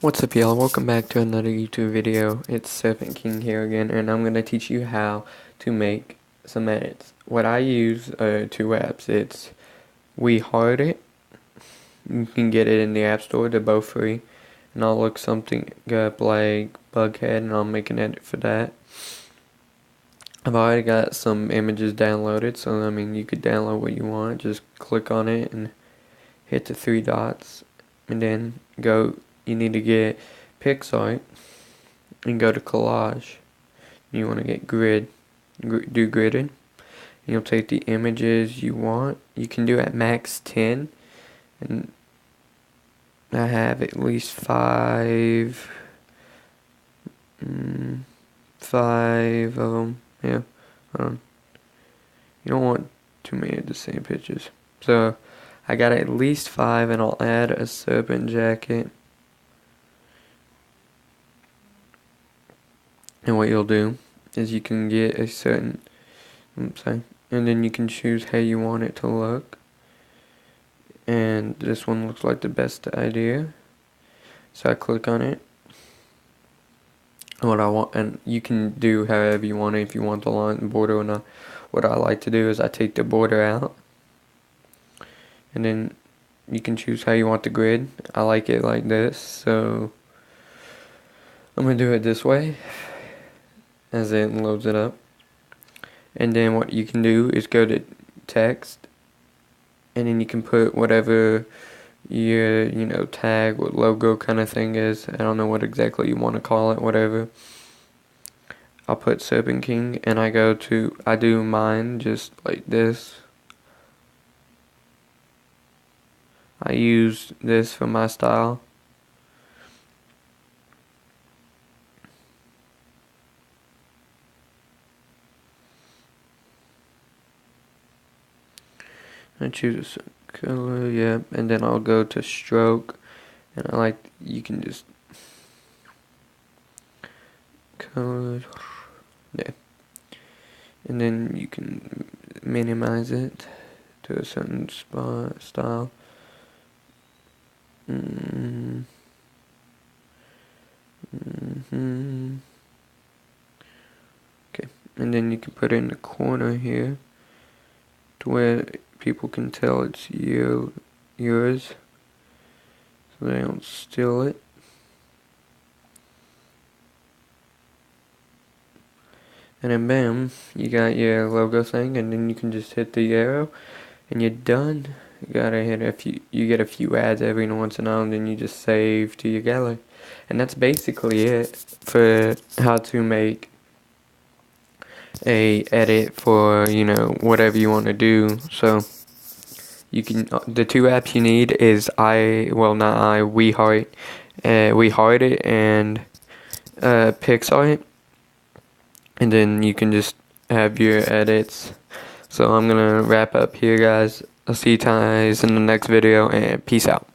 What's up, y'all? Welcome back to another YouTube video. It's Serpent King here again, and I'm going to teach you how to make some edits. What I use are two apps. It's WeHeartIt. You can get it in the App Store. They're both free. And I'll look something up like Bughead, and I'll make an edit for that. I've already got some images downloaded, so you could download what you want. Just click on it and hit the three dots, and then you need to get PicsArt and go to collage. You want to get grid, do gridded. You'll take the images you want. You can do at max 10, and I have at least five of them. Yeah, you don't want too many of the same pictures. So I got at least 5, and I'll add a serpent jacket. And what you'll do is you can get a certain, and then you can choose how you want it to look. And this one looks like the best idea. So I click on it. What I want, and you can do however you want it, if you want the line border or not. What I like to do is I take the border out, and then you can choose how you want the grid. I like it like this, so I'm gonna do it this way as it loads it up. And then what you can do is go to text, and then you can put whatever your tag or logo kind of thing is. I don't know what exactly you want to call it, whatever. I'll put Serpent King, and I do mine just like this. I use this for my style. I choose a color, yeah, and then I'll go to stroke, and you can just color, yeah, and then you can minimize it to a certain style. Okay, and then you can put it in the corner here to where people can tell it's yours, so they don't steal it. And then bam, you got your logo thing, and then you can just hit the arrow and you're done. You gotta hit you get a few ads every once in a while, and then you just save to your gallery. And that's basically it for how to make a edit for whatever you want to do. So you can the two apps you need is WeHeartIt and PicsArt, and then you can just have your edits. So I'm gonna wrap up here, guys. I'll see you guys in the next video, and peace out.